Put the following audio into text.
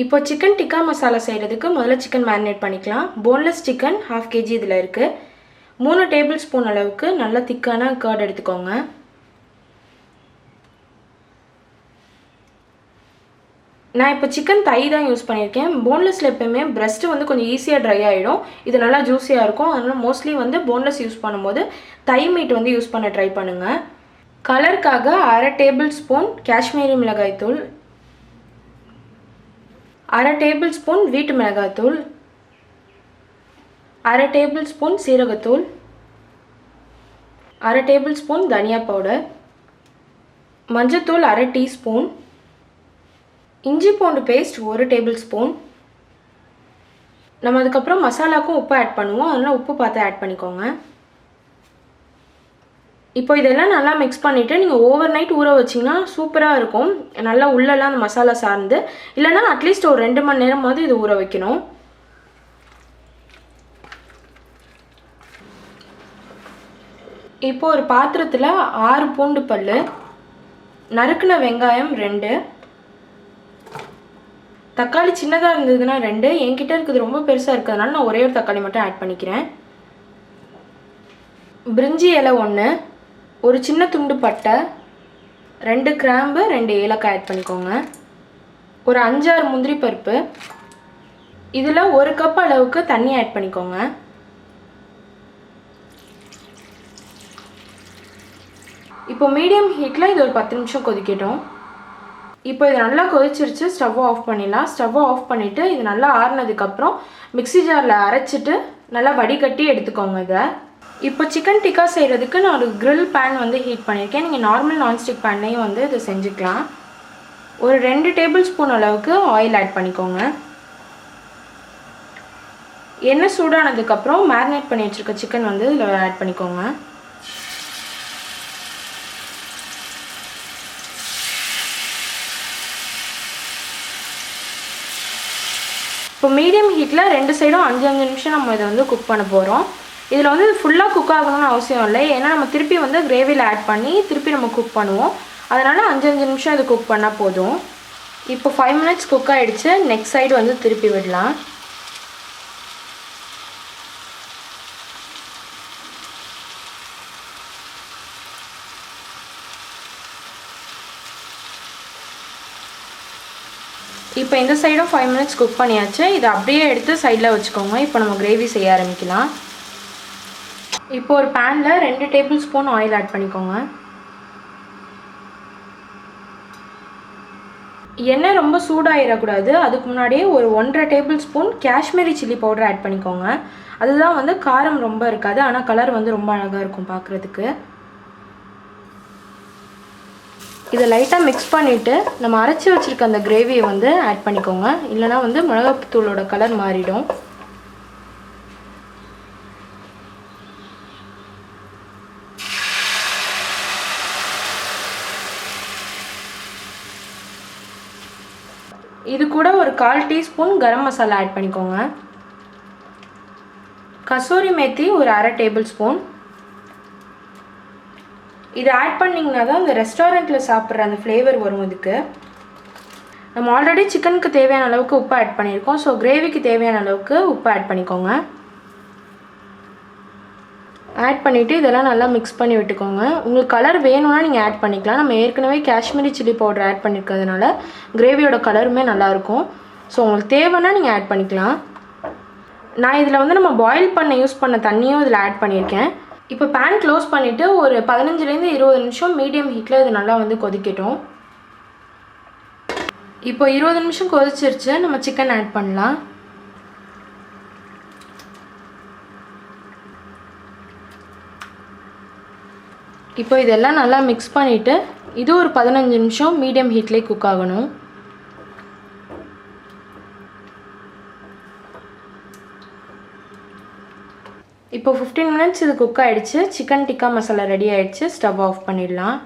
இப்போ சிக்கன் டிக்கா மசாலா செய்கிறதுக்கு முதல்ல சிக்கன் மேரினேட் பண்ணிக்கலாம். போன்லெஸ் சிக்கன் 1/2 kg இதில் இருக்குது. 3 டேபிள் ஸ்பூன் அளவுக்கு நல்ல திக்கான கர்ட் எடுத்துக்கோங்க. நான் இப்போ சிக்கன் தை தான் யூஸ் பண்ணியிருக்கேன். போன்லெஸ்ஸில் எப்போயுமே பிரெஸ்ட்டு வந்து கொஞ்சம் ஈஸியாக ட்ரை ஆகிடும். இது நல்லா ஜூஸியாக இருக்கும். அதனால் மோஸ்ட்லி வந்து போன்லெஸ் யூஸ் பண்ணும்போது தை மீட் வந்து யூஸ் பண்ண ட்ரை பண்ணுங்கள். கலருக்காக 1/2 டேபிள் ஸ்பூன் காஷ்மீரி மிளகாய்த்தூள், 1/2 டேபிள் ஸ்பூன் வீட்டு மிளகாய்த்தூள், 1/2 டேபிள் ஸ்பூன் சீரகத்தூள், 1/2 டேபிள் ஸ்பூன் தனியா பவுடர், மஞ்சத்தூள் 1/2 டீஸ்பூன், இஞ்சி பூண்டு பேஸ்ட் 1 டேபிள் ஸ்பூன். நம்ம அதுக்கப்புறம் மசாலாவுக்கும் உப்பு ஆட் பண்ணுவோம். அதனால் உப்பு பார்த்து ஆட் பண்ணிக்கோங்க. இப்போ இதெல்லாம் நல்லா மிக்ஸ் பண்ணிவிட்டு நீங்கள் ஓவர் நைட் ஊற வச்சிங்கன்னா சூப்பராக இருக்கும். நல்லா உள்ளெல்லாம் அந்த மசாலா சார்ந்து, இல்லைனா அட்லீஸ்ட் ஒரு 2 மணி நேரமாவது இது ஊற வைக்கணும். இப்போ ஒரு பாத்திரத்தில் 6 பூண்டு பல், நறுக்குன வெங்காயம் 2, தக்காளி சின்னதாக இருந்ததுன்னா 2, என்கிட்ட இருக்குது ரொம்ப பெருசாக இருக்கிறதுனால நான் ஒரே ஒரு தக்காளி மட்டும் ஆட் பண்ணிக்கிறேன். பிரிஞ்சி இலை 1, ஒரு சின்ன துண்டு பட்டை, 2 கிராம்பு, 2 ஏலக்காய் ஆட் பண்ணிக்கோங்க. ஒரு 5-6 முந்திரி பருப்பு. இதில் 1 கப் அளவுக்கு தண்ணி ஆட் பண்ணிக்கோங்க. இப்போ மீடியம் ஹீட்டில் இது ஒரு 10 நிமிஷம் கொதிக்கட்டும். இப்போ இது நல்லா கொதிச்சிருச்சு. ஸ்டவ்வை ஆஃப் பண்ணிடலாம். ஸ்டவ்வை ஆஃப் பண்ணிவிட்டு இது நல்லா ஆறுனதுக்கப்புறம் மிக்ஸி ஜாரில் அரைச்சிட்டு நல்லா வடிகட்டி எடுத்துக்கோங்க. இதை இப்போ சிக்கன் டிக்கா செய்கிறதுக்கு நான் ஒரு கிரில் பேன் வந்து ஹீட் பண்ணியிருக்கேன். நீங்கள் நார்மல் நான்ஸ்டிக் பேன்லேயும் வந்து இதை செஞ்சுக்கலாம். ஒரு 2 டேபிள் ஸ்பூன் அளவுக்கு ஆயில் ஆட் பண்ணிக்கோங்க. எண்ணெய் சூடானதுக்கப்புறம் மேரினேட் பண்ணி வச்சுருக்க சிக்கன் வந்து இதில் ஆட் பண்ணிக்கோங்க. இப்போ மீடியம் ஹீட்டில் 2 சைடும் 5 நிமிஷம் நம்ம இதை வந்து குக் பண்ண போகிறோம். இதில் வந்து ஃபுல்லாக குக் ஆகணும்னு அவசியம் இல்லை. ஏன்னா நம்ம திருப்பி வந்து கிரேவியில் ஆட் பண்ணி திருப்பி நம்ம குக் பண்ணுவோம். அதனால் 5 நிமிஷம் இது குக் பண்ணால் போதும். இப்போ 5 மினிட்ஸ் குக் ஆகிடுச்சு. நெக்ஸ்ட் சைடு வந்து திருப்பி விடலாம். இப்போ இந்த சைடும் 5 மினிட்ஸ் குக் பண்ணியாச்சு. இதை அப்படியே எடுத்து சைடில் வச்சுக்கோங்க. இப்போ நம்ம கிரேவி செய்ய ஆரம்பிக்கலாம். இப்போ ஒரு பேனில் 2 டேபிள் ஸ்பூன் ஆயில் ஆட் பண்ணிக்கோங்க. எண்ணெய் ரொம்ப சூடாகிடக்கூடாது. அதுக்கு முன்னாடியே ஒரு 1.5 tablespoon Kashmiri chilli powder add பண்ணிக்கோங்க. அதுதான் வந்து காரம் ரொம்ப இருக்காது, ஆனால் கலர் வந்து ரொம்ப அழகாக இருக்கும் பார்க்குறதுக்கு. இதை லைட்டாக மிக்ஸ் பண்ணிவிட்டு நம்ம அரைச்சி வச்சுருக்க அந்த கிரேவியை வந்து ஆட் பண்ணிக்கோங்க. இல்லைனா வந்து மிளகாத்தூளோட கலர் மாறிடும். இது கூட ஒரு 1/4 டீஸ்பூன் கரம் மசாலா ஆட் பண்ணிக்கோங்க. கசூரி மேத்தி ஒரு 1/2 டேபிள் ஸ்பூன். இது ஆட் பண்ணிங்கன்னா தான் இந்த ரெஸ்டாரண்ட்டில் சாப்பிட்ற அந்த ஃப்ளேவர் வரும். இதுக்கு நம்ம ஆல்ரெடி சிக்கனுக்கு தேவையான அளவுக்கு உப்பு ஆட் பண்ணியிருக்கோம். ஸோ கிரேவிக்கு தேவையான அளவுக்கு உப்பு ஆட் பண்ணிக்கோங்க. ஆட் பண்ணிவிட்டு இதெல்லாம் நல்லா மிக்ஸ் பண்ணி விட்டுக்கோங்க. உங்களுக்கு கலர் வேணும்னா நீங்கள் ஆட் பண்ணிக்கலாம். நம்ம ஏற்கனவே காஷ்மீரி சில்லி பவுடர் ஆட் பண்ணியிருக்கிறதுனால கிரேவியோட கலருமே நல்லாயிருக்கும். ஸோ உங்களுக்கு தேவைன்னா நீங்கள் ஆட் பண்ணிக்கலாம். நான் இதில் வந்து நம்ம பாயில் பண்ண யூஸ் பண்ண தண்ணியும் இதில் ஆட் பண்ணியிருக்கேன். இப்போ பேன் க்ளோஸ் பண்ணிவிட்டு ஒரு 15லேருந்து 20 நிமிஷம் மீடியம் ஹீட்டில் இது நல்லா வந்து கொதிக்கட்டும். இப்போ 20 நிமிஷம் கொதிச்சிருச்சு. நம்ம சிக்கன் ஆட் பண்ணலாம். இப்போ இதெல்லாம் நல்லா மிக்ஸ் பண்ணிவிட்டு இது ஒரு 15 நிமிஷம் மீடியம் ஹீட்லேயே குக் ஆகணும். இப்போ 15 மினிட்ஸ் இது குக் ஆகிடுச்சு. சிக்கன் டிக்கா மசாலா ரெடி ஆகிடுச்சு. ஸ்டவ் ஆஃப் பண்ணிடலாம்.